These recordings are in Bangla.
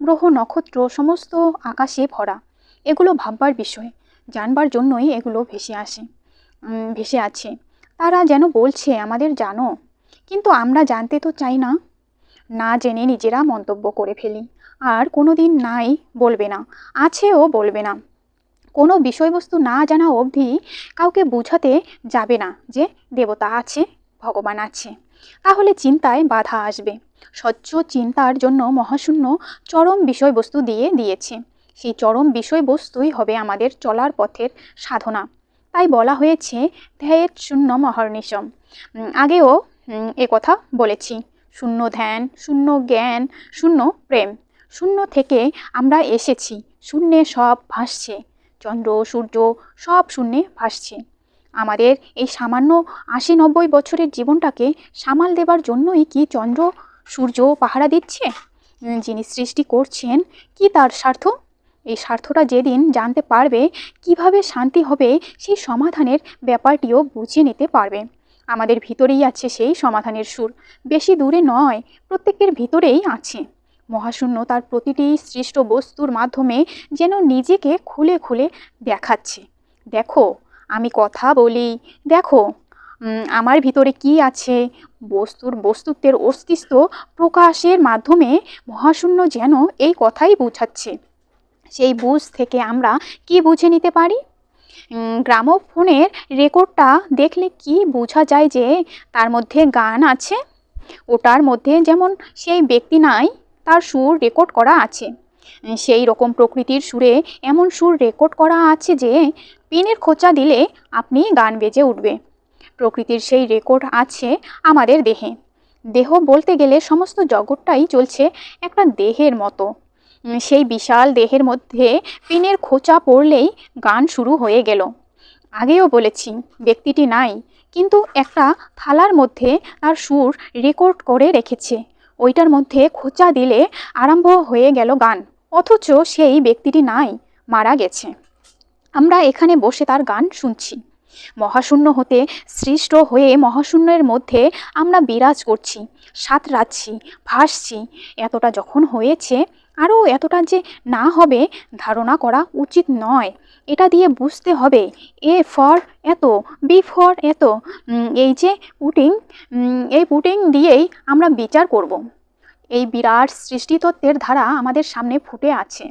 গ্রহ নক্ষত্র সমস্ত আকাশে ভরা। এগুলো ভাববার বিষয়, জানবার জন্যই এগুলো ভেসে আছে। তারা যেন বলছে আমাদের জানো, কিন্তু আমরা জানতে তো চাই না। না জেনে নিজেরা মন্তব্য করে ফেলি, আর কোনোদিন নাই বলবে না, আছেও বলবে না। কোনো বিষয়বস্তু না জানা অবধি কাউকে বোঝাতে যাবে না যে দেবতা আছে, ভগবান আছে। তাহলে চিন্তায় বাধা আসবে। স্বচ্ছ চিন্তার জন্য মহাশূন্য চরম বিষয়বস্তু দিয়েছে। সেই চরম বিষয়বস্তুই হবে আমাদের চলার পথের সাধনা। তাই বলা হয়েছে ধ্যায়ের শূন্য মহর্নিশম। আগেও কথা বলেছি। শূন্য ধ্যান, শূন্য জ্ঞান, শূন্য প্রেম। শূন্য থেকে আমরা এসেছি, শূন্যে সব ভাসছে। চন্দ্র সূর্য সব শূন্যে ভাসছে। আমাদের এই সামান্য ৮০-৯০ বছরের জীবনটাকে সামাল দেবার জন্যই কি চন্দ্র সূর্য পাহারা দিচ্ছে? যিনি সৃষ্টি করছেন কি তার স্বার্থ? এই স্বার্থটা যেদিন জানতে পারবে, কিভাবে শান্তি হবে সেই সমাধানের ব্যাপারটিও বুঝে নিতে পারবে। আমাদের ভিতরেই আছে সেই সমাধানের সুর, বেশি দূরে নয়, প্রত্যেকের ভিতরেই আছে। মহাশূন্য তার প্রতিটি সৃষ্ট বস্তুর মাধ্যমে যেন নিজেকে খুলে খুলে দেখাচ্ছে। দেখো, আমি কথা বলি, দেখো আমার ভিতরে কি আছে। বস্তুত্বের অস্তিত্ব প্রকাশের মাধ্যমে মহাশূন্য যেন এই কথাই বোঝাচ্ছে। সেই বুঝ থেকে আমরা কি বুঝে নিতে পারি? গ্রামোফোনের রেকর্ডটা দেখলে কি বোঝা যায় যে তার মধ্যে গান আছে? ওটার মধ্যে যেমন সেই ব্যক্তি নাই, তার সুর রেকর্ড করা আছে। সেই রকম প্রকৃতির সুরে এমন সুর রেকর্ড করা আছে যে পিনের খোঁচা দিলে আপনি গান বেজে উঠবে। প্রকৃতির সেই রেকর্ড আছে আমাদের দেহে। দেহ বলতে গেলে সমস্ত জগৎটাই চলছে একটা দেহের মতো। সেই বিশাল দেহের মধ্যে পিনের খোঁচা পড়লেই গান শুরু হয়ে গেল। আগেও বলেছি, ব্যক্তিটি নাই, কিন্তু একটা থালার মধ্যে তার সুর রেকর্ড করে রেখেছে। ওইটার মধ্যে খোঁচা দিলে আরম্ভ হয়ে গেল গান, অথচ সেই ব্যক্তিটি নাই, মারা গেছে। আমরা এখানে বসে তার গান শুনছি। মহাশূন্য হতে সৃষ্ট হয়ে মহাশূন্যের মধ্যে আমরা বিরাজ করছি, সাঁতরাচ্ছি, ভাসছি। এতটা যখন হয়েছে, আরও এতটা যে না হবে ধারণা করা উচিত নয়। এটা দিয়ে বুঝতে হবে এ ফর এত, বি ফর এত। এই পুটিং দিয়েই আমরা বিচার করব। এই বিরাট সৃষ্টিতত্ত্বের ধারা আমাদের সামনে ফুটে আছে।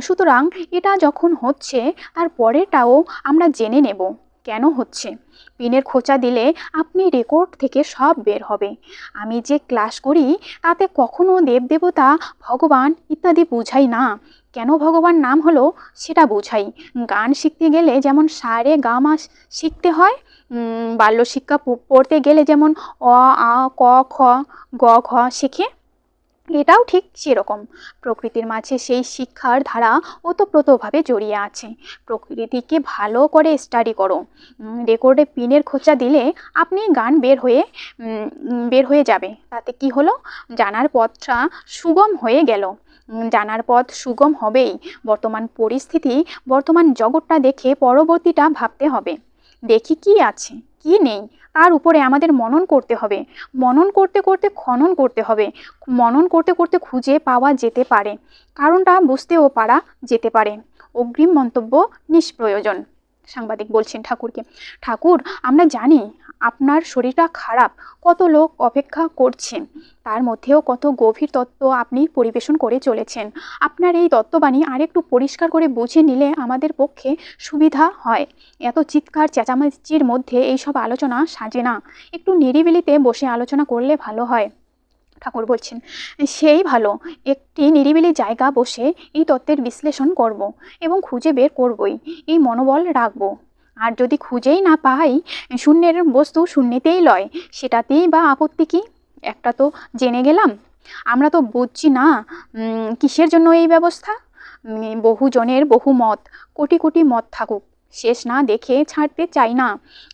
সুতরাং এটা যখন হচ্ছে, তার পরেরটাও আমরা জেনে নেব কেন হচ্ছে। পিনের খোঁচা দিলে আপনি রেকর্ড থেকে সব বের হবে। আমি যে ক্লাস করি তাতে কখনো দেবদেবতা, ভগবান ইত্যাদি বুঝাই না। কেন ভগবান নাম হলো সেটা বোঝাই। গান শিখতে গেলে যেমন সা রে গা মা শিখতে হয়, বাল্য শিক্ষা পড়তে গেলে যেমন অ আ ক খ গ ঘ শেখে, এটাও ঠিক সেরকম। প্রকৃতির মাঝে সেই শিক্ষার ধারা ওতপ্রোতভাবে জড়িয়ে আছে। প্রকৃতিকে ভালো করে স্টাডি করো। রেকর্ডে পিনের খোঁচা দিলে আপনি গান বের হয়ে যাবে। তাতে কি হলো? জানার পথটা সুগম হয়ে গেল। জানার পথ সুগম হবেই। বর্তমান পরিস্থিতি, বর্তমান জগৎটা দেখে পরবর্তীটা ভাবতে হবে। দেখি কি আছে, কি নেই, তার উপরে আমাদের মনন করতে হবে। মনন করতে করতে খনন করতে হবে। মনন করতে করতে খুঁজে পাওয়া যেতে পারে, কারণটা বুঝতেও পারা যেতে পারে। অগ্রিম মন্তব্য নিষ্প্রয়োজন। সাংবাদিক বলছেন ঠাকুরকে, ঠাকুর, আমরা জানি আপনার শরীরটা খারাপ, কত লোক অপেক্ষা করছেন, তার মধ্যেও কত গভীর তত্ত্ব আপনি পরিবেশন করে চলেছেন। আপনার এই তত্ত্ববাণী আরেকটু পরিষ্কার করে বুঝে নিলে আমাদের পক্ষে সুবিধা হয়। এত চিৎকার চেঁচামেচির মধ্যে এইসব আলোচনা সাজে না। একটু নিরিবিলিতে বসে আলোচনা করলে ভালো হয়। ঠাকুর বলছেন, সেই ভালো। একটি নিরিবিলি জায়গা বসে এই তত্ত্বের বিশ্লেষণ করব এবং খুঁজে বের করবই, এই মনোবল রাখব। আর যদি খুঁজেই না পাই, শূন্যের বস্তু শূন্যতেই লয়, সেটাতেই বা আপত্তি কি? একটা তো জেনে গেলাম। আমরা তো বুঝছি না কিসের জন্য এই ব্যবস্থা। বহুজনের বহু মত, কোটি কোটি মত থাকুক, শেষ না দেখে ছাড়তে চাই না।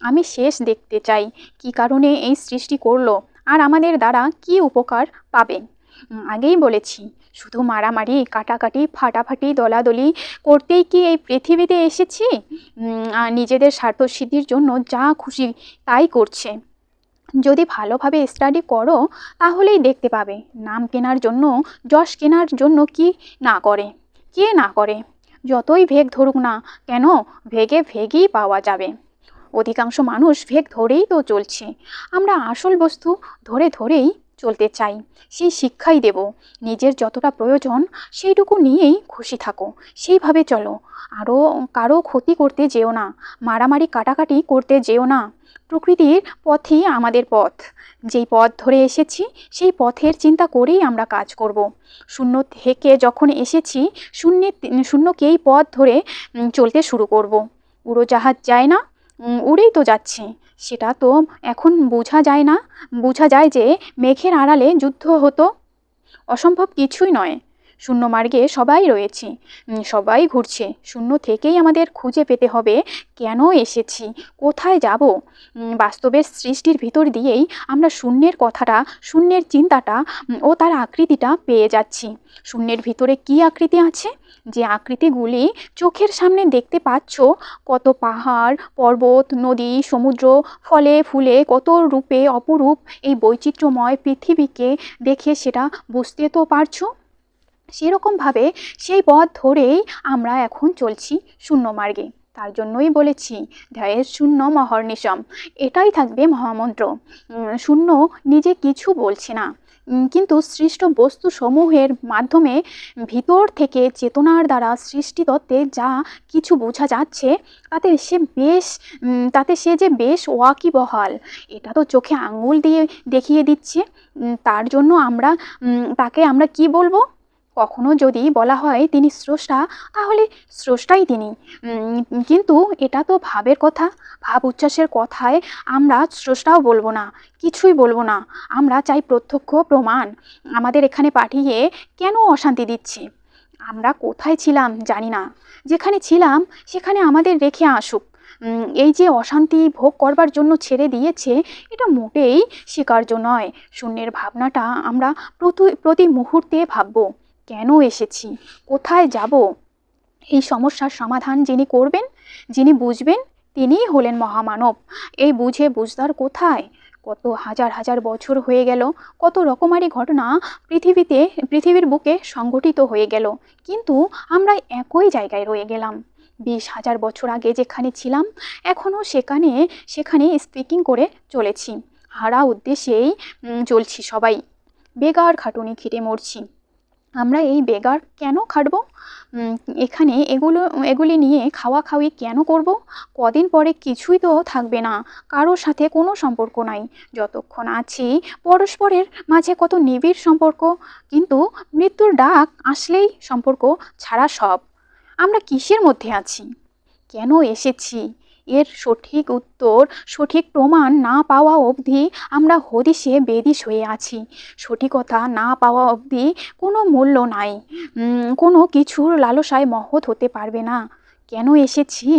আমি শেষ দেখতে চাই, কি কারণে এই সৃষ্টি করলো, আর আমাদের দ্বারা কি উপকার পাবে। আগেই বলেছি, শুধু মারামারি, কাটাকাটি, ফাটাফাটি, দলাদলি করতেই কি এই পৃথিবীতে এসেছি? নিজেদের স্বার্থ সিদ্ধির জন্য যা খুশি তাই করছে। যদি ভালোভাবে স্টাডি করো তাহলেই দেখতে পাবে নাম কেনার জন্য, যশ কেনার জন্য কি না করে, কে না করে। যতই ভেগ ধরুক না কেন, ভেগে ভেগই পাওয়া যাবে। অধিকাংশ মানুষ ভেগ ধরেই তো চলছে। আমরা আসল বস্তু ধরে ধরেই চলতে চাই। সেই শিক্ষাই দেব। নিজের যতটা প্রয়োজন সেইটুকু নিয়েই খুশি থাকো, সেইভাবে চলো। আরও কারো ক্ষতি করতে যেও না, মারামারি কাটাকাটি করতে যেও না। প্রকৃতির পথই আমাদের পথ। যেই পথ ধরে এসেছি সেই পথের চিন্তা করেই আমরা কাজ করব। শূন্য থেকে যখন এসেছি শূন্যকেই পথ ধরে চলতে শুরু করব। উড়োজাহাজ যায় না, উড়েই তো যাচ্ছে। সেটা তো এখন বোঝা যায় না। বোঝা যায় যে মেঘের আড়ালে যুদ্ধ হতো। অসম্ভব কিছুই নয়। শূন্য মার্গে সবাই রয়েছি, সবাই ঘুরছে। শূন্য থেকেই আমাদের খুঁজে পেতে হবে কেন এসেছি, কোথায় যাব। বাস্তবের সৃষ্টির ভিতর দিয়েই আমরা শূন্যের কথাটা, শূন্যের চিন্তাটা ও তার আকৃতিটা পেয়ে যাচ্ছি। শূন্যের ভিতরে কি আকৃতি আছে? যে আকৃতিগুলি চোখের সামনে দেখতে পাচ্ছ, কত পাহাড়, পর্বত, নদী, সমুদ্র, ফলে ফুলে কত রূপে অপরূপ এই বৈচিত্র্যময় পৃথিবীকে দেখে সেটা বুঝতে তো পারছো। সেরকমভাবে সেই পথ ধরেই আমরা এখন চলছি শূন্য মার্গে। তার জন্যই বলেছি ধ্যায়ের শূন্য মহর্নিশম, এটাই থাকবে মহামন্ত্র। শূন্য নিজে কিছু বলছে না, কিন্তু সৃষ্ট বস্তু সমূহের মাধ্যমে ভিতর থেকে চেতনার দ্বারা সৃষ্টিতত্ত্বে যা কিছু বোঝা যাচ্ছে তাতে সে যে বেশ ওয়াকিবহাল, এটা তো চোখে আঙুল দিয়ে দেখিয়ে দিচ্ছে। তার জন্য তাকে আমরা কি বলবো? কখনো যদি বলা হয় তিনি স্রষ্টা, তাহলে স্রষ্টাই তিনি। কিন্তু এটা তো ভাবের কথা, ভাব উচ্ছ্বাসের কথায় আমরা স্রষ্টাও বলবো না, কিছুই বলবো না। আমরা চাই প্রত্যক্ষ প্রমাণ। আমাদের এখানে পাঠিয়ে কেন অশান্তি দিচ্ছে? আমরা কোথায় ছিলাম জানি না, যেখানে ছিলাম সেখানে আমাদের রেখে আসুক। এই যে অশান্তি ভোগ করবার জন্য ছেড়ে দিয়েছে, এটা মোটেই স্বীকার্য নয়। শূন্যের ভাবনাটা আমরা প্রতি মুহূর্তে ভাববো, কেন এসেছি, কোথায় যাব। এই সমস্যার সমাধান যিনি করবেন, যিনি বুঝবেন, তিনিই হলেন মহামানব। এই বুঝদার কোথায়? কত হাজার হাজার বছর হয়ে গেল, কত রকমারি ঘটনা পৃথিবীর বুকে সংঘটিত হয়ে গেল, কিন্তু আমরা একই জায়গায় রয়ে গেলাম। 20,000 বছর আগে যেখানে ছিলাম এখনও সেখানে স্পিকিং করে চলেছি। হারা উদ্দেশ্যেই চলছি সবাই। বেগার খাটুনি খেটে মরছি। আমরা এই বেগার কেন খাটবো? এখানে এগুলি নিয়ে খাওয়াখাওয়ি কেন করব? কদিন পরে কিছুই তো থাকবে না, কারোর সাথে কোনো সম্পর্ক নাই। যতক্ষণ আছি পরস্পরের মাঝে কত নিবিড় সম্পর্ক, কিন্তু মৃত্যুর ডাক আসলেই সম্পর্ক ছাড়া সব। আমরা কিসের মধ্যে আছি? কেন এসেছি? এর সঠিক উত্তর, সঠিক প্রমাণ না পাওয়া অবধি আমরা হদিশে বেদিশ হয়ে আছি। সঠিকতা না পাওয়া অবধি কোনো মূল্য নাই, কোনো কিছুর লালসায় মহৎ হতে পারবে না। কেন এসেছি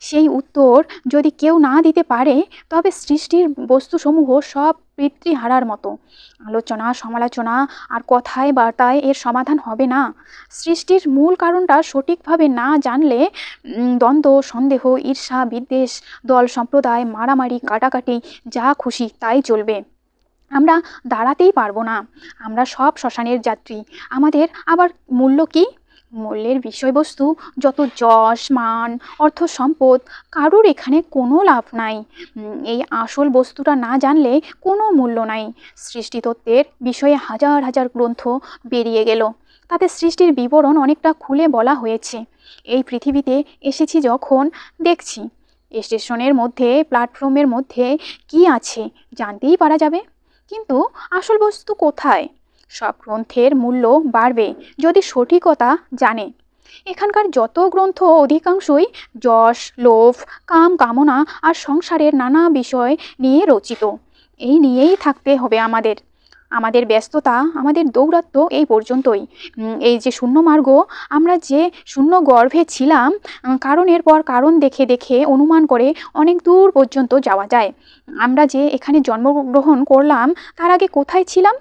সেই উত্তর যদি কেউ না দিতে পারে, তবে সৃষ্টির বস্তুসমূহ সব পিতৃহারার মতো। আলোচনা সমালোচনা আর কথায় বার্তায় এর সমাধান হবে না। সৃষ্টির মূল কারণটা সঠিকভাবে না জানলে দ্বন্দ্ব, সন্দেহ, ঈর্ষা, বিদ্বেষ, দল সম্প্রদায়, মারামারি কাটাকাটি, যা খুশি তাই চলবে। আমরা দাঁড়াতেই পারবো না। আমরা সব শ্মশানের যাত্রী। আমাদের আবার মূল্য কি? মূল্যের বিষয়বস্তু যত যশ, মান, অর্থ, সম্পদ, কারোর এখানে কোনো লাভ নাই। এই আসল বস্তুটা না জানলে কোনো মূল্য নাই। সৃষ্টিতত্ত্বের বিষয়ে হাজার হাজার গ্রন্থ বেরিয়ে গেল, তাতে সৃষ্টির বিবরণ অনেকটা খুলে বলা হয়েছে। এই পৃথিবীতে এসেছি যখন দেখছি স্টেশনের মধ্যে, প্ল্যাটফর্মের মধ্যে কি আছে জানতেই পারা যাবে, কিন্তু আসল বস্তু কোথায়? সব গ্রন্থের মূল্য বাড়বে যদি সঠিকতা জানে। এখানকার যত গ্রন্থ অধিকাংশই যশ, লোভ, কামনা আর সংসারের নানা বিষয় নিয়ে রচিত। এই নিয়েই থাকতে হবে আমাদের ব্যস্ততা, আমাদের দৌরাত্ম্য এই পর্যন্তই। এই যে শূন্য মার্গ, আমরা যে শূন্য গর্ভে ছিলাম, কারণের পর কারণ দেখে দেখে অনুমান করে অনেক দূর পর্যন্ত যাওয়া যায়। আমরা যে এখানে জন্মগ্রহণ করলাম, তার আগে কোথায় ছিলাম?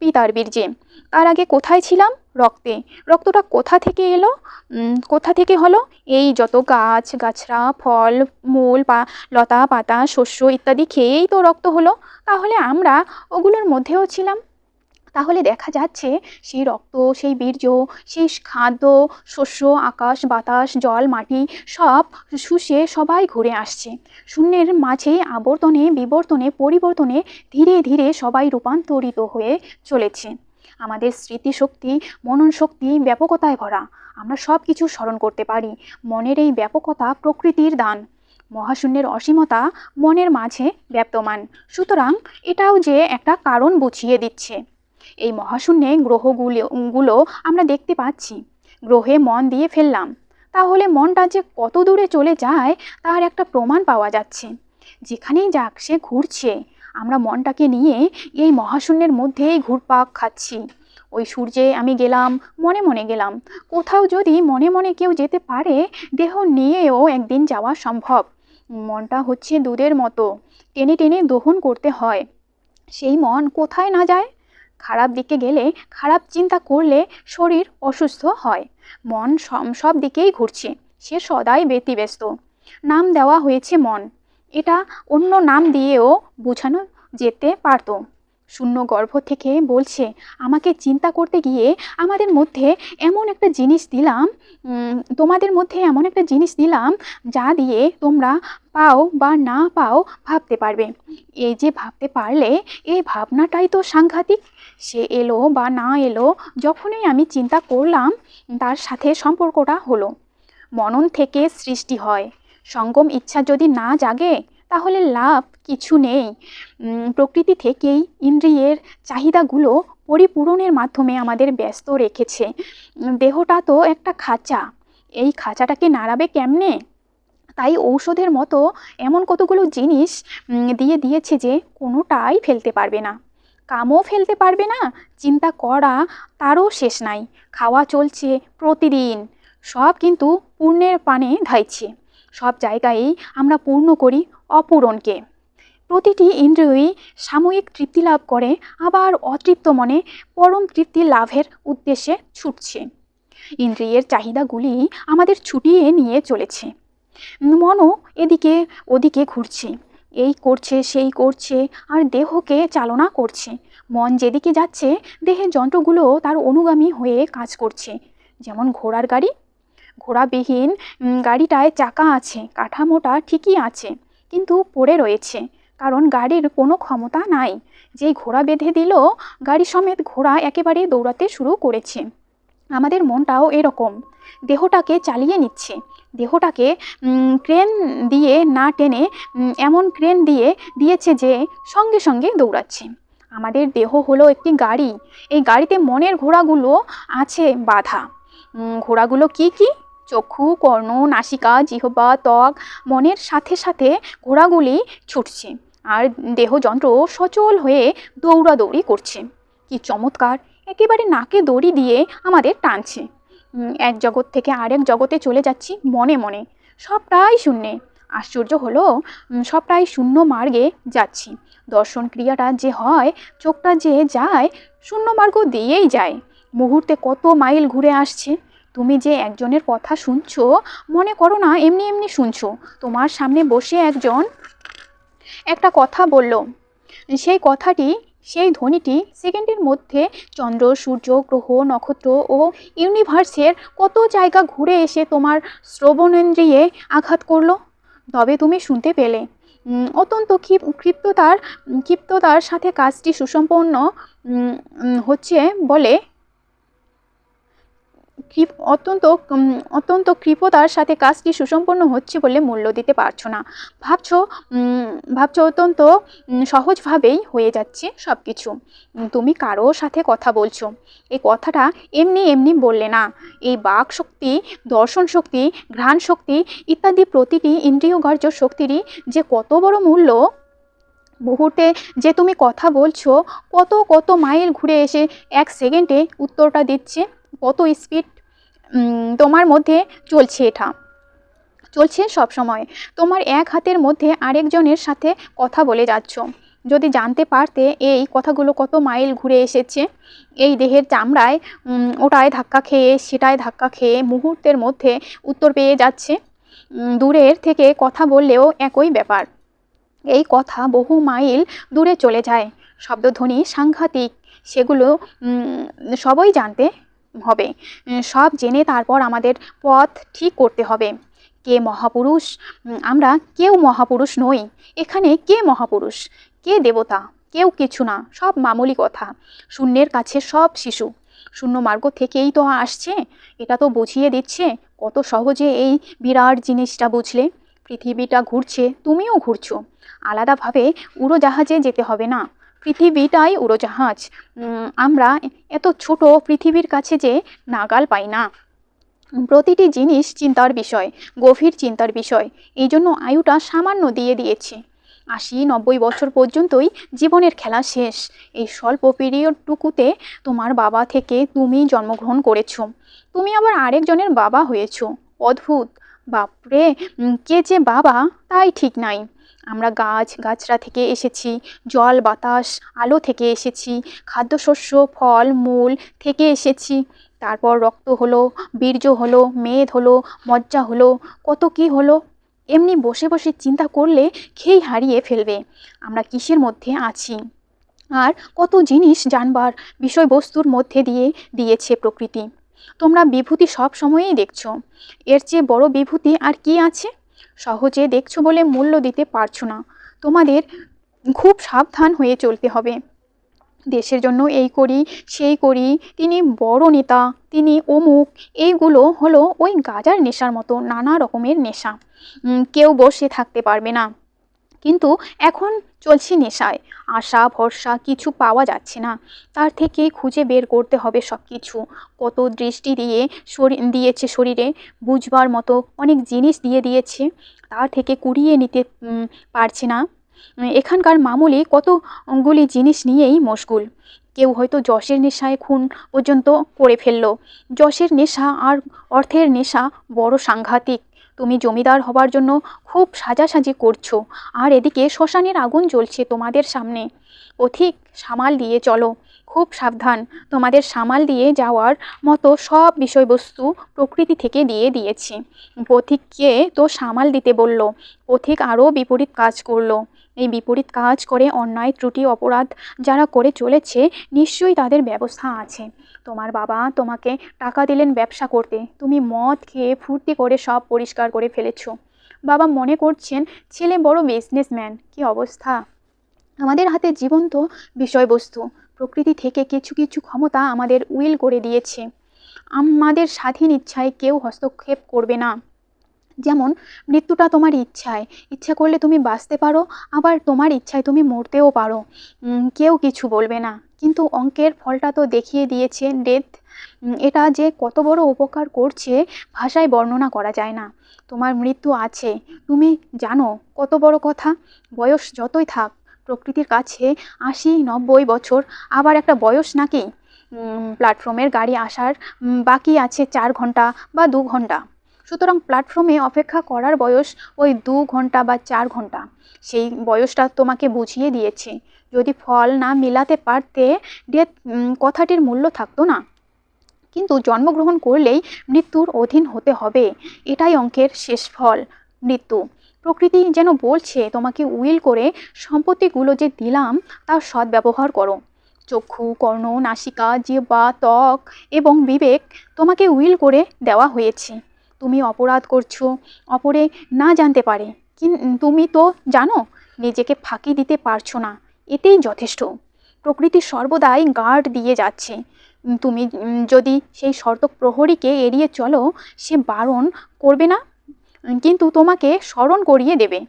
পিতার বীর্যে। তার আগে কোথায় ছিলাম? রক্তে। রক্তটা কোথা থেকে এলো, কোথা থেকে হলো? এই যত গাছ গাছড়া, ফল মূল, লতা পাতা, শস্য ইত্যাদি খেয়েই তো রক্ত হলো। তাহলে আমরা ওগুলোর মধ্যেও ছিলাম। তাহলে দেখা যাচ্ছে সেই রক্ত, সেই বীর্য, সেই খাদ্য, শস্য, আকাশ বাতাস, জল মাটি সব শুষে সবাই ঘুরে আসছে। শূন্যের মাঝে আবর্তনে বিবর্তনে পরিবর্তনে ধীরে ধীরে সবাই রূপান্তরিত হয়ে চলেছে। আমাদের স্মৃতিশক্তি, মনন শক্তি ব্যাপকতায় ভরা। আমরা সব কিছু স্মরণ করতে পারি। মনের এই ব্যাপকতা প্রকৃতির দান। মহাশূন্যের অসীমতা মনের মাঝে ব্যাপ্তমান। সুতরাং এটাও যে একটা কারণ বুঝিয়ে দিচ্ছে। এই মহাশূন্যে গ্রহগুলো আমরা দেখতে পাচ্ছি। গ্রহে মন দিয়ে ফেললাম, তাহলে মনটা যে কত দূরে চলে যায় তার একটা প্রমাণ পাওয়া যাচ্ছে। যেখানেই যাক সে ঘুরছে, আমরা মনটাকে নিয়ে এই মহাশূন্যের মধ্যেই ঘুরপাক খাচ্ছি। ওই সূর্যে আমি গেলাম, মনে মনে গেলাম। কোথাও যদি মনে মনে কেউ যেতে পারে, দেহ নিয়েও একদিন যাওয়া সম্ভব। মনটা হচ্ছে দুধের মতো, টেনে টেনে দহন করতে হয়। সেই মন কোথায় না যায়। খারাপ দিকে গেলে, খারাপ চিন্তা করলে শরীর অসুস্থ হয়। মন সব দিকেই ঘুরছে, সে সদাই ব্যতিব্যস্ত। নাম দেওয়া হয়েছে মন। এটা অন্য নাম দিয়েও বোঝানো যেতে পারত। শূন্য গর্ভ থেকে বলছে, আমাকে চিন্তা করতে গিয়ে আমাদের মধ্যে এমন একটা জিনিস দিলাম, তোমাদের মধ্যে এমন একটা জিনিস দিলাম যা দিয়ে তোমরা পাও বা না পাও ভাবতে পারবে। এই যে ভাবতে পারলে, এই ভাবনাটাই তো সাংঘাতিক। সে এলো বা না এলো, যখনই আমি চিন্তা করলাম তার সাথে সম্পর্কটা হলো। মনন থেকে সৃষ্টি হয়। সঙ্গম ইচ্ছা যদি না জাগে তাহলে লাভ কিছু নেই। প্রকৃতি থেকেই ইন্দ্রিয়ের চাহিদাগুলো পরিপূরণের মাধ্যমে আমাদের ব্যস্ত রেখেছে। দেহটা তো একটা খাঁচা, এই খাঁচাটাকে নাড়াবে কেমনে? তাই ঔষধের মতো এমন কতগুলো জিনিস দিয়ে দিয়েছে যে কোনোটাই ফেলতে পারবে না। কামও ফেলতে পারবে না, চিন্তা করা তারও শেষ নাই। খাওয়া চলছে প্রতিদিন, সব কিন্তু পূর্ণের পানে ধাইছে। সব জায়গায়ই আমরা পূর্ণ করি অপূরণকে। প্রতিটি ইন্দ্রিয়ই সাময়িক তৃপ্তি লাভ করে, আবার অতৃপ্ত মনে পরম তৃপ্তি লাভের উদ্দেশ্যে ছুটছে। ইন্দ্রিয়ের চাহিদাগুলি আমাদের ছুটিয়ে নিয়ে চলেছে। মনও এদিকে ওদিকে ঘুরছে, এই করছে সেই করছে, আর দেহকে চালনা করছে। মন যেদিকে যাচ্ছে, দেহের যন্ত্রগুলো তার অনুগামী হয়ে কাজ করছে। যেমন ঘোড়ার গাড়ি, ঘোড়াবিহীন গাড়িটায় চাকা আছে, কাঠামোটা ঠিকই আছে, কিন্তু পড়ে রয়েছে, কারণ গাড়ির কোনো ক্ষমতা নাই। যেই ঘোড়া বেঁধে দিল, গাড়ি সমেত ঘোড়া একেবারে দৌড়াতে শুরু করেছে। আমাদের মনটাও এরকম, দেহটাকে চালিয়ে নিচ্ছে। দেহটাকে ক্রেন দিয়ে না টেনে এমন ক্রেন দিয়েছে যে সঙ্গে সঙ্গে দৌড়াচ্ছে। আমাদের দেহ হলো একটি গাড়ি। এই গাড়িতে মনের ঘোড়াগুলো আছে বাঁধা। ঘোড়াগুলো কি কি? চক্ষু, কর্ণ, নাসিকা, জিহ্বা, ত্বক। মনের সাথে সাথে ঘোড়াগুলি ছুটছে, আর দেহযন্ত্র সচল হয়ে দৌড়াদৌড়ি করছে। কি চমৎকার! একেবারে নাকে দড়ি দিয়ে আমাদের টানছে। এক জগৎ থেকে আরেক জগতে চলে যাচ্ছি মনে মনে। সবটাই শূন্যে। আশ্চর্য হলো, সবটাই শূন্য মার্গে যাচ্ছি। দর্শন ক্রিয়াটা যে হয়, চোখটা যে যায় শূন্য মার্গ দিয়েই যায়। মুহূর্তে কত মাইল ঘুরে আসছে। তুমি যে একজনের কথা শুনছো, মনে করো না এমনি এমনি শুনছো। তোমার সামনে বসে একজন একটা কথা বলল, সেই কথাটি, সেই ধ্বনিটি সেকেন্ডের মধ্যে চন্দ্র, সূর্য, গ্রহ, নক্ষত্র ও ইউনিভার্সের কত জায়গা ঘুরে এসে তোমার শ্রবণেন্দ্রিয়ে আঘাত করলো। তবে তুমি শুনতে পেলে। অত্যন্ত ক্ষিপ্ততার সাথে কাজটি সুসম্পন্ন হচ্ছে বলে অত্যন্ত কৃপতার সাথে কাজটি সুসম্পন্ন হচ্ছে বলে মূল্য দিতে পারছো না। ভাবছো অত্যন্ত সহজভাবেই হয়ে যাচ্ছে সব কিছু। তুমি কারো সাথে কথা বলছো, এই কথাটা এমনি এমনি বললে না। এই বাক শক্তি, দর্শন শক্তি, ঘ্রাণ শক্তি ইত্যাদি প্রতিটি ইন্দ্রিয়গ্রাহ্য শক্তিরই যে কত বড় মূল্য। মুহূর্তে যে তুমি কথা বলছো, কত কত মাইল ঘুরে এসে এক সেকেন্ডে উত্তরটা দিচ্ছে। কত স্পিড তোমার মধ্যে চলছে, এটা চলছে সব সময়। তোমার এক হাতের মধ্যে আরেকজনের সাথে কথা বলে যাচ্ছ। যদি জানতে পারতে এই কথাগুলো কত মাইল ঘুরে এসেছে, এই দেহের চামড়ায় ওটায় ধাক্কা খেয়ে সেটায় ধাক্কা খেয়ে মুহূর্তের মধ্যে উত্তর পেয়ে যাচ্ছে। দূরের থেকে কথা বললেও একই ব্যাপার, এই কথা বহু মাইল দূরে চলে যায়। শব্দধ্বনি সাংঘাতিক, সেগুলো সবই জানতে হবে। সব জেনে তারপর আমাদের পথ ঠিক করতে হবে। কে মহাপুরুষ? আমরা কেউ মহাপুরুষ নই। এখানে কে মহাপুরুষ, কে দেবতা? কেউ কিছু না, সব মামুলি কথা। শূন্যের কাছে সব শিশু। শূন্য মার্গ থেকেই তো আসছে, এটা তো বুঝিয়ে দিচ্ছে। কত সহজে এই বিরাট জিনিসটা বুঝলে। পৃথিবীটা ঘুরছে, তুমিও ঘুরছো। আলাদাভাবে উড়োজাহাজে যেতে হবে না, পৃথিবীটাই উড়োজাহাজ। আমরা এত ছোট পৃথিবীর কাছে যে নাগাল পাই না। প্রতিটি জিনিস চিন্তার বিষয়, গভীর চিন্তার বিষয়। এই জন্য আয়ুটা সামান্য দিয়ে দিয়েছে। 80-90 বছর পর্যন্তই জীবনের খেলা শেষ। এই স্বল্প পিরিয়ডটুকুতে তোমার বাবা থেকে তুমি জন্মগ্রহণ করেছো, তুমি আবার আরেকজনের বাবা হয়েছো। অদ্ভুত। বাপরে, কে যে বাবা তাই ঠিক নাই। আমরা গাছরা থেকে এসেছি, জল বাতাস আলো থেকে এসেছি, খাদ্যশস্য ফল মূল থেকে এসেছি। তারপর রক্ত হলো, বীর্য হলো, মেদ হলো, মজ্জা হলো, কত কি হলো। এমনি বসে বসে চিন্তা করলে খেই হারিয়ে ফেলবে আমরা কিসের মধ্যে আছি। আর কত জিনিস জানবার বিষয়বস্তুর মধ্যে দিয়ে দিয়েছে প্রকৃতি। তোমরা বিভূতি সব সময়েই দেখছো, এর চেয়ে বড় বিভূতি আর কি আছে? সহজে দেখছো বলে মূল্য দিতে পারছো না। তোমাদের খুব সাবধান হয়ে চলতে হবে। দেশের জন্য এই করি সেই করি, তিনি বড় নেতা, তিনি অমুক, এইগুলো হলো ওই গাঁজার নেশার মতো নানা রকমের নেশা। কেউ বসে থাকতে পারবে না। কিন্তু এখন চলছি নেশায়। আশা ভরসা কিছু পাওয়া যাচ্ছে না, তার থেকে খুঁজে বের করতে হবে সব কিছু। কত দৃষ্টি দিয়েছে শরীরে, বুঝবার মতো অনেক জিনিস দিয়ে দিয়েছে, তার থেকে কুড়িয়ে নিতে পারছে না। এখানকার মামুলি কতগুলি জিনিস নিয়েই মশগুল। কেউ হয়তো যশের নেশায় খুন পর্যন্ত করে ফেললো। যশের নেশা আর অর্থের নেশা বড় সাংঘাতিক। তুমি জমিদার হবার জন্য খুব সাজাসাজি করছো, আর এদিকে শ্মশানের আগুন জ্বলছে তোমাদের সামনে। পথিক, সামাল দিয়ে চলো, খুব সাবধান। তোমাদের সামাল দিয়ে যাওয়ার মতো সব বিষয়বস্তু প্রকৃতি থেকে দিয়ে দিয়েছি। পথিককে তো সামাল দিতে বলল, পথিক আরও বিপরীত কাজ করলো। এই বিপরীত কাজ করে অন্যায় ত্রুটি অপরাধ যারা করে চলেছে, নিশ্চয়ই তাদের ব্যবস্থা আছে। তোমার বাবা তোমাকে টাকা দিলেন ব্যবসা করতে, তুমি মদ খেয়ে ফুর্তি করে সব পরিষ্কার করে ফেলেছো। বাবা মনে করছেন ছেলে বড় বিজনেসম্যান। কি অবস্থা! আমাদের হাতে জীবন্ত বিষয়বস্তু। প্রকৃতি থেকে কিছু কিছু ক্ষমতা আমাদের উইল করে দিয়েছে। আমাদের স্বাধীন ইচ্ছায় কেউ হস্তক্ষেপ করবে না। যেমন মৃত্যুটা তোমার ইচ্ছায়, ইচ্ছা করলে তুমি বাঁচতে পারো, আবার তোমার ইচ্ছায় তুমি মরতেও পারো। কেউ কিছু বলবে না। কিন্তু অঙ্কের ফলটা তো দেখিয়ে দিয়েছে ডেথ। এটা যে কত বড় উপকার করছে ভাষায় বর্ণনা করা যায় না। তোমার মৃত্যু আছে, তুমি জানো, কত বড় কথা। বয়স যতই থাক, প্রকৃতির কাছে 80-90 বছর আবার একটা বয়স নাকি? প্ল্যাটফর্মের গাড়ি আসার বাকি আছে 4 ঘন্টা বা 2 ঘন্টা। সুতরাং প্ল্যাটফর্মে অপেক্ষা করার বয়স ওই 2 ঘন্টা বা 4 ঘন্টা। সেই বয়সটা তোমাকে বুঝিয়ে দিয়েছে। যদি ফল না মেলাতে পারতে, ডেথ কথাটির মূল্য থাকতো না। কিন্তু জন্মগ্রহণ করলেই মৃত্যুর অধীন হতে হবে, এটাই অঙ্কের শেষ ফল, মৃত্যু। প্রকৃতি যেন বলছে তোমাকে উইল করে সম্পত্তিগুলো যে দিলাম তার সদ্ব্যবহার করো। চক্ষু, কর্ণ, নাসিকা, জিহ্বা, ত্বক এবং বিবেক তোমাকে উইল করে দেওয়া হয়েছে। তুমি অপরাধ করছো, অপরে না জানতে পারে, তুমি তো জানো নিজেকে ফাঁকি দিতে পারছো না, এতেই যথেষ্ট। প্রকৃতি সর্বদাই গার্ড দিয়ে যাচ্ছে। তুমি যদি সেই শর্ত প্রহরীকে এড়িয়ে চলো, সে বারণ করবে না, কিন্তু তোমাকে স্মরণ করিয়ে দেবে।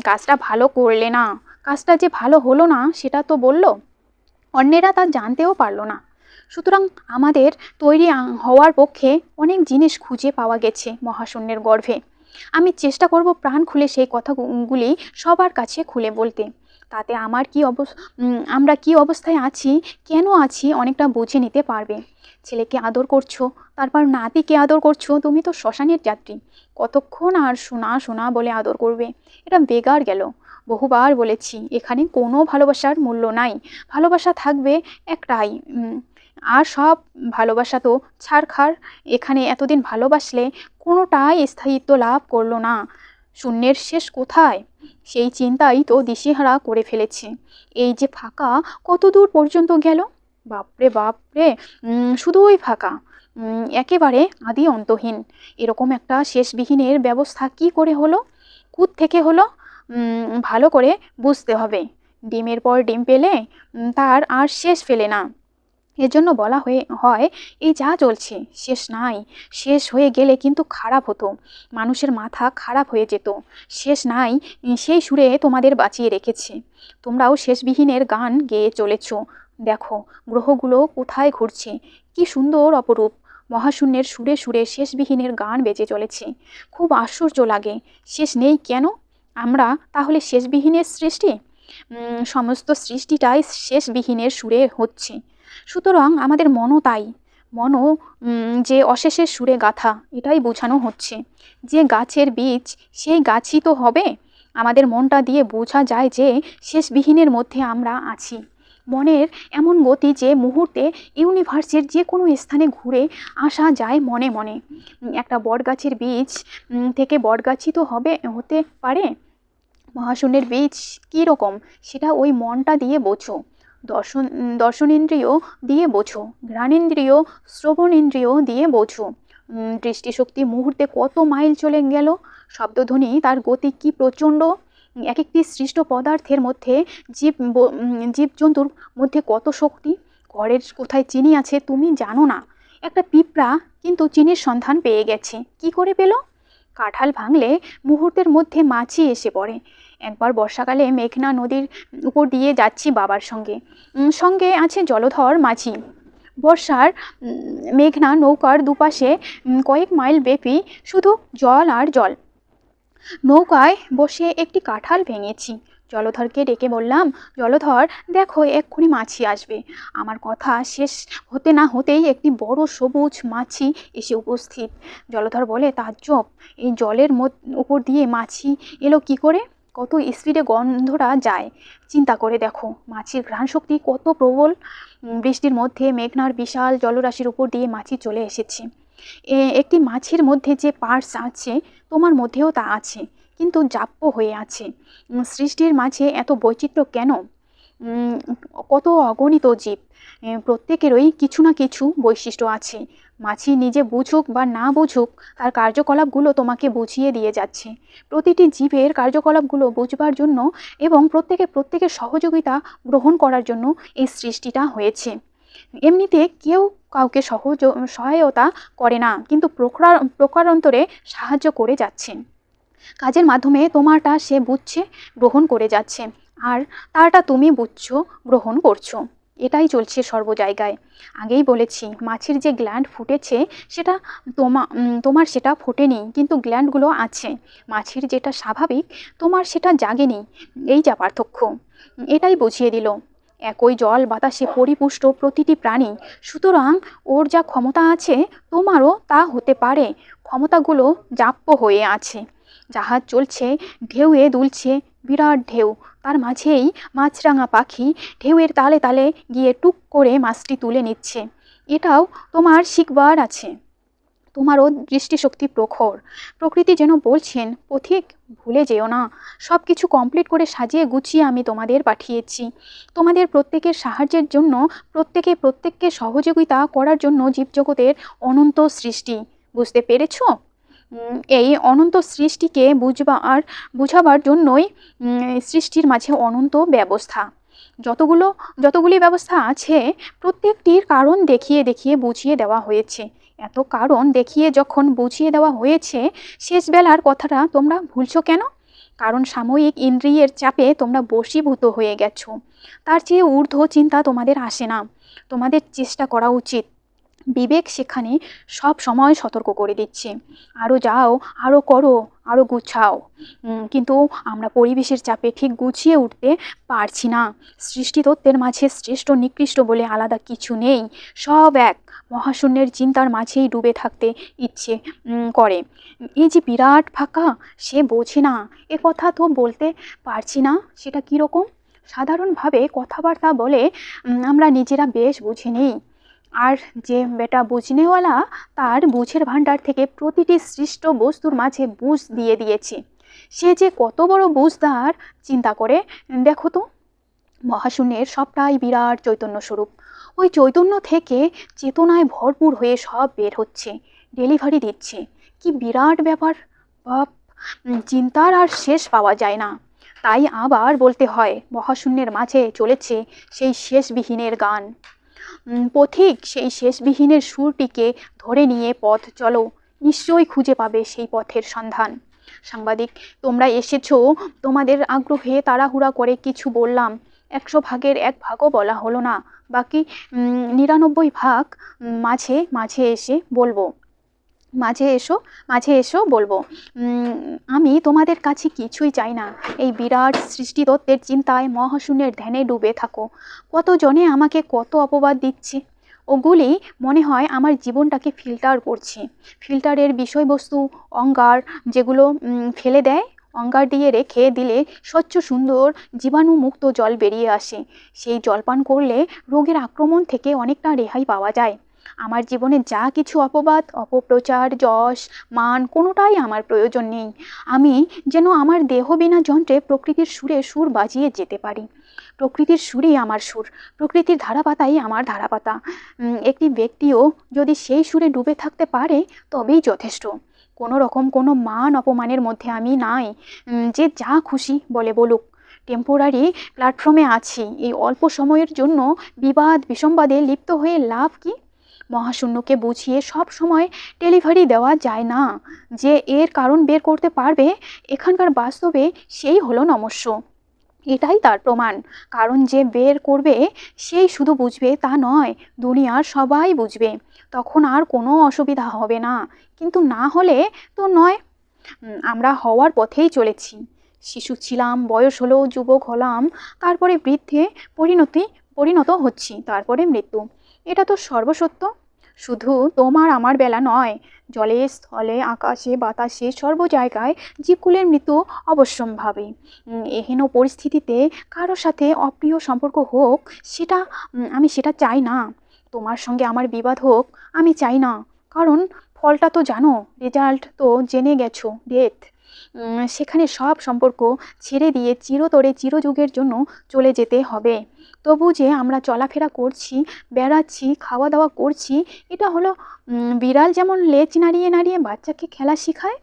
কাজটা ভালো করলে না, কাজটা যে ভালো হলো না সেটা তো বললো, অন্যেরা তা জানতেও পারলো না। সুতরাং আমাদের তৈরি হওয়ার পক্ষে অনেক জিনিস খুঁজে পাওয়া গেছে মহাশূন্যের গর্ভে। আমি চেষ্টা করব প্রাণ খুলে সেই কথাগুলি সবার কাছে খুলে বলতে। তাতে আমরা কি অবস্থায় আছি, কেন আছি, অনেকটা বুঝে নিতে পারবে। ছেলেকে আদর করছো, তারপর নাতিকে আদর করছো, তুমি তো শ্মশানের যাত্রী। কতক্ষণ আর শোনা শোনা বলে আদর করবে? এটা বেগার গেল। বহুবার বলেছি এখানে কোনো ভালোবাসার মূল্য নাই, ভালোবাসা থাকবে একটাই, আর সব ভালোবাসা তো ছারখার। এখানে এতদিন ভালোবাসলে কোনোটাই স্থায়িত্ব লাভ করলো না, শূন্যের শেষ কোথায় সেই চিন্তাই তো দিশেহারা করে ফেলেছে। এই যে ফাঁকা কত দূর পর্যন্ত গেল, বাপরে বাপরে, শুধুই ফাঁকা, একেবারে আদি অন্তহীন। এরকম একটা শেষবিহীনের ব্যবস্থা কি করে হলো, থেকে হলো, ভালো করে বুঝতে হবে। ডিমের পর ডিম পেলে তার আর শেষ ফেলে না। এজন্য বলা হয় এই যা চলছে শেষ নাই, শেষ হয়ে গেলে কিন্তু খারাপ হতো, মানুষের মাথা খারাপ হয়ে যেত। শেষ নাই সেই সুরে তোমাদের বাঁচিয়ে রেখেছে, তোমরাও শেষবিহীনের গান গেয়ে চলেছ। দেখো গ্রহগুলো কোথায় ঘুরছে, কি সুন্দর অপরূপ, মহাশূন্যের সুরে সুরে শেষবিহীনের গান বেজে চলেছে। খুব আশ্চর্য লাগে, শেষ নেই কেন? আমরা তাহলে শেষবিহীনের সৃষ্টি? সমস্ত সৃষ্টিটাই শেষবিহীনের সুরে হচ্ছে, সুতরাং আমাদের মনও তাই। মনও যে অশেষের সুরে গাথা, এটাই বোঝানো হচ্ছে। যে গাছের বীজ সেই গাছই তো হবে। আমাদের মনটা দিয়ে বোঝা যায় যে শেষবিহীনের মধ্যে আমরা আছি। মনের এমন গতি যে মুহূর্তে ইউনিভার্সের যে কোনো স্থানে ঘুরে আসা যায় মনে মনে। একটা বটগাছের বীজ থেকে বটগাছই তো হতে পারে। মহাশূন্যের বীজ কী রকম সেটা ওই মনটা দিয়ে বোঝো, দর্শনেন্দ্রিয় দিয়ে বোঝো, ঘ্রাণেন্দ্রিয়, শ্রবণেন্দ্রিয় দিয়ে বোঝো। দৃষ্টিশক্তি মুহূর্তে কত মাইল চলে গেল, শব্দধ্বনি তার গতি কি প্রচণ্ড। এক একটি সৃষ্ট পদার্থের মধ্যে জীবজন্তুর মধ্যে কত শক্তি। ঘরের কোথায় চিনি আছে তুমি জানো না, একটা পিঁপড়া কিন্তু চিনির সন্ধান পেয়ে গেছে। কি করে পেল? কাঁঠাল ভাঙলে মুহূর্তের মধ্যে মাছি এসে পড়ে। একবার বর্ষাকালে মেঘনা নদীর উপর দিয়ে যাচ্ছি বাবার সঙ্গে, সঙ্গে আছে জলধর মাঝি। বর্ষার মেঘনা নৌকার দুপাশে কয়েক মাইল ব্যাপী শুধু জল আর জল। নৌকায় বসে একটি কাঁঠাল ভেঙেছি। জলধরকে ডেকে বললাম, জলধর দেখো এক্ষুনি মাছি আসবে। আমার কথা শেষ হতে না হতেই একটি বড় সবুজ মাছি এসে উপস্থিত। জলধর বলে, তাজ্জব, এই জলের উপর দিয়ে মাছি এলো কি করে? কত স্পিডে গন্ধটা যায়, চিন্তা করে দেখো মাছির ঘ্রাণ শক্তি কত প্রবল। বৃষ্টির মধ্যে মেঘনার বিশাল জলরাশির উপর দিয়ে মাছি চলে এসেছে। একটি মাছির মধ্যে যে পার্টস আছে তোমার মধ্যেও তা আছে, কিন্তু জাপ্য হয়ে আছে। সৃষ্টির মাঝে এত বৈচিত্র্য কেন? কত অগণিত জীব, প্রত্যেকেরই কিছু না কিছু বৈশিষ্ট্য আছে। মাছি নিজে বুঝুক বা না বুঝুক তার কার্যকলাপগুলো তোমাকে বুঝিয়ে দিয়ে যাচ্ছে। প্রতিটি জীবের কার্যকলাপগুলো বুঝবার জন্য এবং প্রত্যেকের সহযোগিতা গ্রহণ করার জন্য এই সৃষ্টিটা হয়েছে। এমনিতে কেউ কাউকে সহায়তা করে না, কিন্তু প্রকারান্তরে সাহায্য করে যাচ্ছে। কাজের মাধ্যমে তোমারটা সে বুঝছে, গ্রহণ করে যাচ্ছে, আর তারটা তুমি বুঝছো, গ্রহণ করছো। এটাই চলছে সর্ব জায়গায়। আগেই বলেছি মাছির যে গ্ল্যান্ড ফুটেছে সেটা তোমার সেটা ফোটেনি, কিন্তু গ্ল্যান্ডগুলো আছে। মাছির যেটা স্বাভাবিক তোমার সেটা জাগেনি, এই যা পার্থক্য। এটাই বুঝিয়ে দিল। একই জল বাতাসে পরিপুষ্ট প্রতিটি প্রাণী, সুতরাং ওর যা ক্ষমতা আছে তোমারও তা হতে পারে। ক্ষমতাগুলো জাপ্য হয়ে আছে। জাহাজ চলছে, ঢেউয়ে দুলছে, বিরাট ঢেউ, তার মাঝেই মাছরাঙা পাখি ঢেউয়ের তালে তালে গিয়ে টুক করে মাছটি তুলে নিচ্ছে। এটাও তোমার শিখবার আছে, তোমারও দৃষ্টিশক্তি প্রখর। প্রকৃতি যেন বলছেন, পথিক ভুলে যেও না, সব কিছু কমপ্লিট করে সাজিয়ে গুছিয়ে আমি তোমাদের পাঠিয়েছি। তোমাদের প্রত্যেকের সাহায্যের জন্য, প্রত্যেককে সহযোগিতা করার জন্য জীবজগতের অনন্ত সৃষ্টি। বুঝতে পেরেছ? এই অনন্ত সৃষ্টিকে বুঝাবার জন্যই সৃষ্টির মাঝে অনন্ত ব্যবস্থা। যতগুলি ব্যবস্থা আছে প্রত্যেকটির কারণ দেখিয়ে দেখিয়ে বুঝিয়ে দেওয়া হয়েছে। এত কারণ দেখিয়ে যখন বুঝিয়ে দেওয়া হয়েছে, শেষবেলার কথাটা তোমরা ভুলছো কেন? কারণ সাময়িক ইন্দ্রিয়ের চাপে তোমরা বশীভূত হয়ে গেছো। তার চেয়ে ঊর্ধ্ব চিন্তা তোমাদের আসে না। তোমাদের চেষ্টা করা উচিত বিবেক সেখানে সব সময় সতর্ক করে দিচ্ছে, আরও যাও, আরও করো, আরও গুছাও। কিন্তু আমরা পরিবেশের চাপে ঠিক গুছিয়ে উঠতে পারছি না। সৃষ্টিতত্ত্বের মাঝে শ্রেষ্ঠ নিকৃষ্ট বলে আলাদা কিছু নেই, সব এক। মহাশূন্যের চিন্তার মাঝেই ডুবে থাকতে ইচ্ছে করে। এই যে বিরাট ফাঁকা, সে বোঝে না। এ কথা তো বলতে পারছি না, সেটা কীরকম? সাধারণভাবে কথাবার্তা বলে আমরা নিজেরা বেশ বুঝে নিই, আর যে বেটা বুঝনেওয়ালা, তার বুঝের ভাণ্ডার থেকে প্রতিটি সৃষ্ট বস্তুর মাঝে বুঝ দিয়ে দিয়েছে। সে যে কত বড় বুঝদার, চিন্তা করে দেখো তো। মহাশূন্যের সবটাই বিরাট চৈতন্য স্বরূপ। ওই চৈতন্য থেকে চেতনায় ভরপুর হয়ে সব বের হচ্ছে, ডেলিভারি দিচ্ছে। কি বিরাট ব্যাপার! বাপ, চিন্তার আর শেষ পাওয়া যায় না। তাই আবার বলতে হয়, মহাশূন্যের মাঝে চলেছে সেই শেষবিহীনের গান। পথিক, সেই শেষবিহীনের সুরটিকে ধরে নিয়ে পথ চলো, নিশ্চয়ই খুঁজে পাবে সেই পথের সন্ধান। সাংবাদিক, তোমরা এসেছো, তোমাদের আগ্রহে তাড়াহুড়া করে কিছু বললাম, 100 ভাগের 1 ভাগও বলা হলো না, বাকি 99 ভাগ মাঝে মাঝে এসে বলবো, মাঝে এসো বলবো। আমি তোমাদের কাছে কিছুই চাই না। এই বিরাট সৃষ্টিতত্ত্বের চিন্তায় মহাশূন্যের ধ্যানে ডুবে থাকো। কতজনে আমাকে কত অপবাদ দিচ্ছে, ওগুলি মনে হয় আমার জীবনটাকে ফিল্টার করছে। ফিল্টারের বিষয়বস্তু অঙ্গার, যেগুলো ফেলে দেয়, অঙ্গার দিয়ে রেখে দিলে স্বচ্ছ সুন্দর জীবাণুমুক্ত জল বেরিয়ে আসে। সেই জল পান করলে রোগের আক্রমণ থেকে অনেকটা রেহাই পাওয়া যায়। আমার জীবনে যা কিছু অপবাদ, অপপ্রচার, যশ, মান, কোনোটাই আমার প্রয়োজন নেই। আমি যেন আমার দেহ বিনা যন্ত্রে প্রকৃতির সুরে সুর বাজিয়ে যেতে পারি। প্রকৃতির সুরই আমার সুর, প্রকৃতির ধারাপাতাই আমার ধারাপাতা। একটি ব্যক্তিও যদি সেই সুরে ডুবে থাকতে পারে, তবেই যথেষ্ট। কোনো রকম কোনো মান অপমানের মধ্যে আমি নাই। যে যা খুশি বলে বলুক। টেম্পোরারি প্ল্যাটফর্মে আছি, এই অল্প সময়ের জন্য বিবাদ বিসম্বাদে লিপ্ত হয়ে লাভ কি? মহাশূন্যকে বুঝিয়ে সব সময় ডেলিভারি দেওয়া যায় না। যে এর কারণ বের করতে পারবে এখানকার বাস্তবে, সেই হলো নমস্য। এটাই তার প্রমাণ। কারণ যে বের করবে সেই শুধু বুঝবে তা নয়, দুনিয়ার সবাই বুঝবে। তখন আর কোনো অসুবিধা হবে না। কিন্তু না হলে তো নয়। আমরা হওয়ার পথেই চলেছি। শিশু ছিলাম, বয়স হলো, যুবক হলাম, তারপরে বৃদ্ধে পরিণত হচ্ছি, তারপরে মৃত্যু। এটা তো সর্বসত্য। শুধু তোমার আমার বেলা নয়, জলে, স্থলে, আকাশে, বাতাসে, সর্ব জায়গায় জীবকুলের মৃত্যু অবশ্যম্ভাবী। এহেন পরিস্থিতিতে কারো সাথে অপ্রিয় সম্পর্ক হোক, আমি সেটা চাই না। তোমার সঙ্গে আমার বিবাদ হোক, আমি চাই না। কারণ ফলটা তো জানো, রেজাল্ট তো জেনে গেছো, ডেথ। সেখানে সব সম্পর্ক ছেড়ে দিয়ে চিরতরে চিরযুগের জন্য চলে যেতে হবে। তবু যে আমরা চলাফেরা করছি, বেড়াচ্ছি, খাওয়া দাওয়া করছি, এটা হলো বিড়াল যেমন লেজ নাড়িয়ে নাড়িয়ে বাচ্চাকে খেলা শেখায়,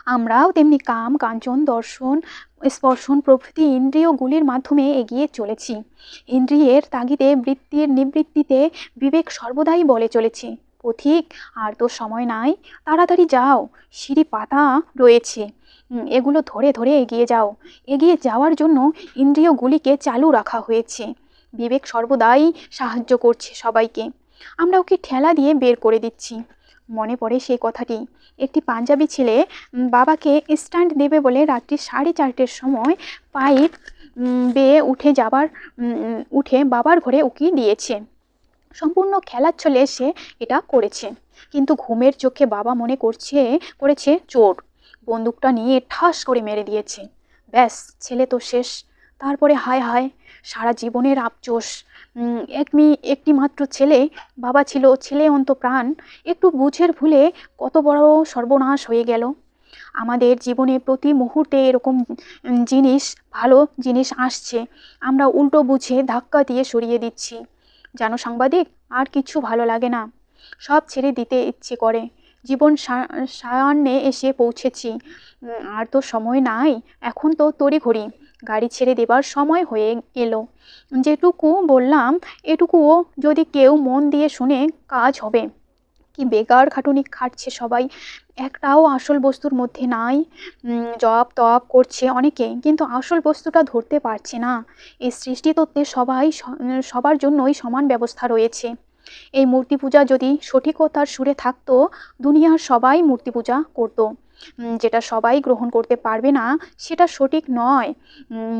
আমরাও তেমনি কাম, কাঞ্চন, দর্শন, স্পর্শন প্রভৃতি ইন্দ্রিয়গুলির মাধ্যমে এগিয়ে চলেছি। ইন্দ্রিয়ের তাগিদে, বৃত্তির নিবৃত্তিতে বিবেক সর্বদাই বলে চলেছে, পথিক, আর তো সময় নাই, তাড়াতাড়ি যাও, সিঁড়ি পাতা রয়েছে, এগুলো ধরে ধরে এগিয়ে যাও। এগিয়ে যাওয়ার জন্য ইন্দ্রিয়গুলিকে চালু রাখা হয়েছে। বিবেক সর্বদাই সাহায্য করছে সবাইকে, আমরা ওকে ঠেলা দিয়ে বের করে দিচ্ছি। মনে পড়ে সেই কথাটি। একটি পাঞ্জাবি ছেলে বাবাকে স্ট্যান্ড দেবে বলে রাত্রি 4:30টার সময় পাইপ বেয়ে উঠে বাবার ঘরে উকি দিয়েছে। সম্পূর্ণ খেলার ছলে সে এটা করেছে, কিন্তু ঘুমের চোখে বাবা মনে করেছে চোর। বন্দুকটা নিয়ে ঠাস করে মেরে দিয়েছে। ব্যাস, ছেলে তো শেষ। তারপরে হায় হায়, সারা জীবনের আফসোস। একটি মাত্র ছেলে, বাবা ছিল ছেলে অন্তপ্রাণ, একটু বুঝের ভুলে কত বড় সর্বনাশ হয়ে গেল। আমাদের জীবনে প্রতি মুহূর্তে এরকম ভালো জিনিস আসছে, আমরা উল্টো বুঝে ধাক্কা দিয়ে সরিয়ে দিচ্ছি। জানো সাংবাদিক, আর কিছু ভালো লাগে না, সব ছেড়ে দিতে ইচ্ছে করে। জীবন সায়ান্নে এসে পৌঁছেছি, আর তো সময় নাই। এখন তো তড়িঘড়ি গাড়ি ছেড়ে দেবার সময় হয়ে এলো। যেটুকু বললাম এটুকুও যদি কেউ মন দিয়ে শুনে, কাজ হবে। কি বেকার খাটুনি খাটছে সবাই, একটাও আসল বস্তুর মধ্যে নাই। জপ তপ করছে অনেকে, কিন্তু আসল বস্তুটা ধরতে পারছে না। এই সৃষ্টিতত্ত্বে সবার জন্যই সমান ব্যবস্থা রয়েছে। এই মূর্তি পূজা যদি সঠিকতার সুরে থাকতো, দুনিয়ার সবাই মূর্তি পূজা করতো। যেটা সবাই গ্রহণ করতে পারবে না সেটা সঠিক নয়।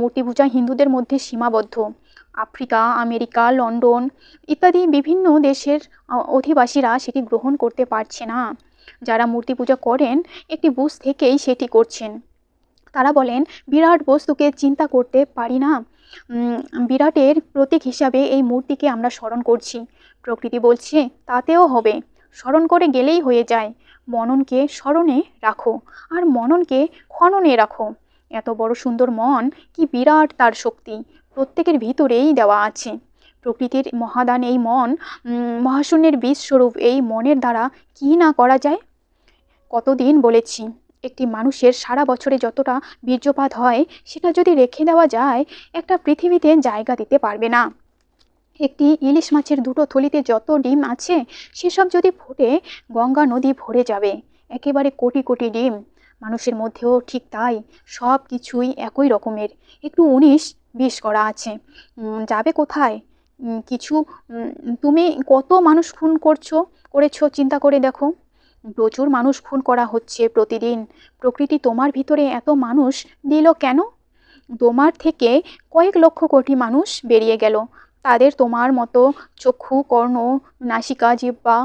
মূর্তি পূজা হিন্দুদের মধ্যে সীমাবদ্ধ। আফ্রিকা, আমেরিকা, লন্ডন ইত্যাদি বিভিন্ন দেশের অধিবাসীরা সেটি গ্রহণ করতে পারছে না। যারা মূর্তি পূজা করেন একটি বুঝ থেকেই সেটি করছেন। তারা বলেন, বিরাট বস্তুকে চিন্তা করতে পারি না, বিরাটের প্রতীক হিসাবে এই মূর্তিকে আমরা স্মরণ করছি। প্রকৃতি বলছে তাতেও হবে, স্মরণ করে গেলেই হয়ে যায়। মননকে স্মরণে রাখো আর মননকে খননে রাখো। এত বড় সুন্দর মন, কি বিরাট তার শক্তি, প্রত্যেকের ভিতরেই দেওয়া আছে। প্রকৃতির মহাদান এই মন, মহাশূন্যের বীজ স্বরূপ এই মনের দ্বারা কি না করা যায়। কতদিন বলেছি, একটি মানুষের সারা বছরে যতটা বীর্যপাত হয় সেটা যদি রেখে দেওয়া যায়, একটা পৃথিবীতে জায়গা দিতে পারবে না। একটি ইলিশ মাছের দুটো থলিতে যত ডিম আছে সেসব যদি ফোটে, গঙ্গা নদী ভরে যাবে। একেবারে কোটি কোটি ডিম। মানুষের মধ্যেও ঠিক তাই, সব কিছুই একই রকমের, একটু 19-20 করা আছে। যাবে কোথায় কিছু? তুমি কত মানুষ খুন করেছো চিন্তা করে দেখো। প্রচুর মানুষ খুন করা হচ্ছে প্রতিদিন। প্রকৃতি তোমার ভিতরে এত মানুষ দিল কেন? তোমার থেকে কয়েক লক্ষ কোটি মানুষ বেরিয়ে গেল, তাদের তোমার মতো চক্ষু, কর্ণ, নাসিকা, জিহ্বা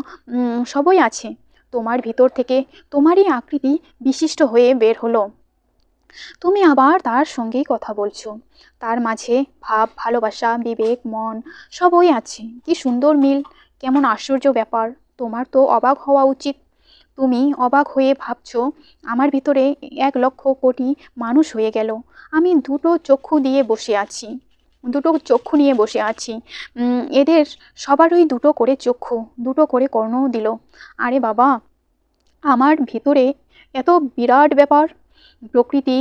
সবই আছে। তোমার ভিতর থেকে তোমারই আকৃতি বিশিষ্ট হয়ে বের হলো। তুমি আবার তার সঙ্গেই কথা বলছো। তার মাঝে ভাব, ভালোবাসা, বিবেক, মন সবই আছে। কি সুন্দর মিল, কেমন আশ্চর্য ব্যাপার। তোমার তো অবাক হওয়া উচিত। তুমি অবাক হয়ে ভাবছো আমার ভিতরে 1 লক্ষ কোটি মানুষ হয়ে গেল, আমি দুটো চক্ষু নিয়ে বসে আছি। এদের সবারই দুটো করে চক্ষু, দুটো করে কর্ণও দিল। আরে বাবা, আমার ভিতরে এত বিরাট ব্যাপার। প্রকৃতি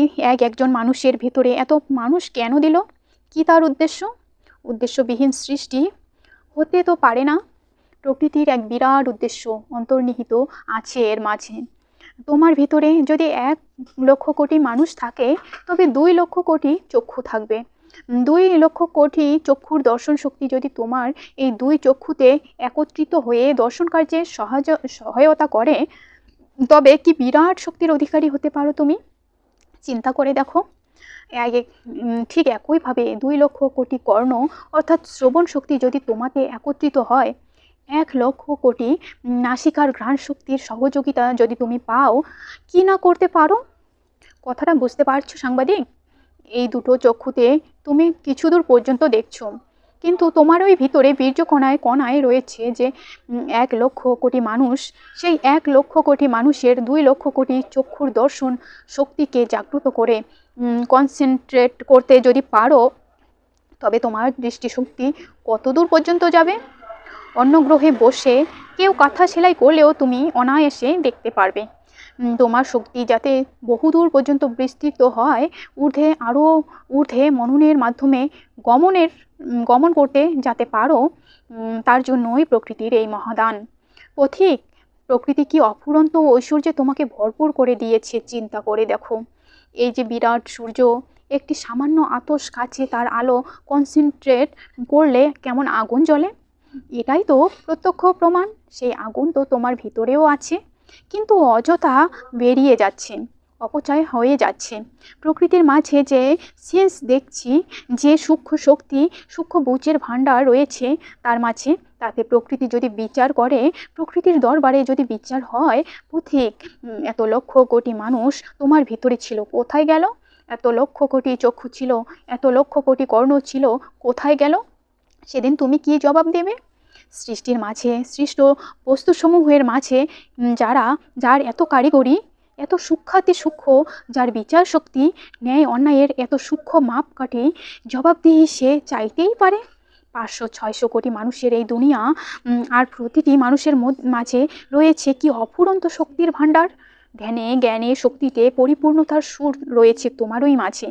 একজন মানুষের ভিতরে এত মানুষ কেন দিল? কি তার উদ্দেশ্য? উদ্দেশ্যবিহীন সৃষ্টি হতে তো পারে না। প্রকৃতির এক বিরাট উদ্দেশ্য অন্তর্নিহিত আছে এর মাঝে। তোমার ভিতরে যদি 1 লক্ষ কোটি মানুষ থাকে, তবে 2 লক্ষ কোটি চক্ষু থাকবে। 2 লক্ষ কোটি চক্ষুর দর্শন শক্তি যদি তোমার এই 2 চক্ষুতে একত্রিত হয়ে দর্শন কার্যে সহায়তা করে, তবে কি বিরাট শক্তির অধিকারী হতে পারো তুমি। চিন্তা করে দেখো। ঠিক একইভাবে 2 লক্ষ কোটি কর্ণ অর্থাৎ শ্রবণ শক্তি যদি তোমাতে একত্রিত হয়, 1 লক্ষ কোটি নাসিকার ঘ্রাণ শক্তির সহযোগিতা যদি তুমি পাও, কি না করতে পারো। কথাটা বুঝতে পারছো সাংবাদিক? এই দুটো চক্ষুতে তুমি কিছু দূর পর্যন্ত দেখছো, কিন্তু তোমার ওই ভিতরে বীর্য কণায় কণায় রয়েছে যে 1 লক্ষ কোটি মানুষ। সেই 1 লক্ষ কোটি মানুষের 2 লক্ষ কোটি চক্ষুর দর্শন শক্তিকে জাগ্রত করে কনসেন্ট্রেট করতে যদি পারো, তবে তোমার দৃষ্টিশক্তি কত দূর পর্যন্ত যাবে। অন্য গ্রহে বসে কেউ কাঁথা সেলাই করলেও তুমি অনায়াসে দেখতে পারবে। তোমার শক্তি যাতে বহুদূর পর্যন্ত বিস্তৃত হয়, আরও ঊর্ধ্বে মননের মাধ্যমে গমন করতে যাতে পারো, তার জন্যই প্রকৃতির এই মহাদান। পথিক, প্রকৃতি কি অফুরন্ত ঐশ্বর্যে তোমাকে ভরপুর করে দিয়েছে চিন্তা করে দেখো। এই যে বিরাট সূর্য, একটি সামান্য আতস কাছে তার আলো কনসেন্ট্রেট করলে কেমন আগুন জ্বলে। এটাই তো প্রত্যক্ষ প্রমাণ। সেই আগুন তো তোমার ভিতরেও আছে, কিন্তু অযথা বেরিয়ে যাচ্ছে, অপচয় হয়ে যাচ্ছে। প্রকৃতির মাঝে যে সেন্স দেখছি, যে সূক্ষ্ম শক্তি, সূক্ষ্ম বুঝের ভাণ্ডার রয়েছে তার মাঝে, তাতে প্রকৃতি যদি বিচার করে, প্রকৃতির দরবারে যদি বিচার হয়, পথিক, এত লক্ষ কোটি মানুষ তোমার ভিতরে ছিল, কোথায় গেল? এত লক্ষ কোটি চক্ষু ছিল, এত লক্ষ কোটি কর্ণ ছিল, কোথায় গেল? সেদিন তুমি কি জবাব দেবে? সৃষ্টির মাঝে, সৃষ্ট বস্তুসমূহের মাঝে যার এত কারিগরি, এত সূক্ষ্মাতি সূক্ষ্ম, যার বিচার শক্তি, ন্যায় অন্যায়ের এত সূক্ষ্ম মাপকাঠি, জবাবদিহি সে চাইতেই পারে। 500-600 কোটি মানুষের এই দুনিয়া, আর প্রতিটি মানুষের মাঝে রয়েছে কি অফুরন্ত শক্তির ভাণ্ডার। ধ্যানে, জ্ঞানে, শক্তিতে পরিপূর্ণতার সুর রয়েছে তোমারই মাঝে।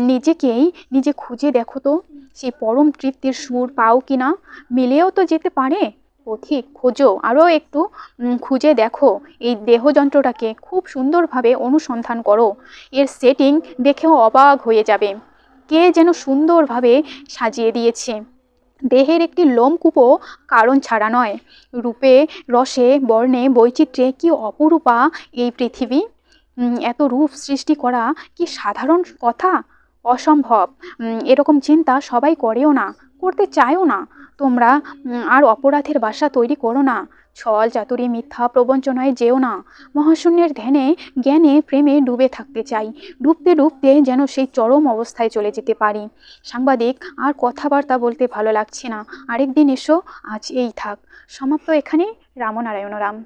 নিজে খুঁজে দেখো তো, সেই পরম তৃপ্তির সুর পাও কিনা। মিলেও তো যেতে পারে। পথিক, খোঁজো, আরও একটু খুঁজে দেখো। এই দেহযন্ত্রটাকে খুব সুন্দরভাবে অনুসন্ধান করো। এর সেটিং দেখেও অবাক হয়ে যাবে। কে যেন সুন্দরভাবে সাজিয়ে দিয়েছে। দেহের একটি লোমকূপও কারণ ছাড়া নয়। রূপে, রসে, বর্ণে, বৈচিত্র্যে কি অপরূপা এই পৃথিবী! এত রূপ সৃষ্টি করা কি সাধারণ কথা? অসম্ভব। এরকম চিন্তা সবাই করেও না, করতে চায়ও না। তোমরা আর অপরাধের বাসা তৈরি করো না। ছল চাতুরি মিথ্যা প্রবঞ্চনায় যেও না। মহাশূন্যের জ্ঞানে প্রেমে ডুবে থাকতে চাই। ডুবতে ডুবতে যেন সেই চরম অবস্থায় চলে যেতে পারি। সাংবাদিক, আর কথাবার্তা বলতে ভালো লাগছে না, আরেকদিন এসো, আজ এই থাক। সমাপ্ত এখানে। রামনারায়ণ রাম।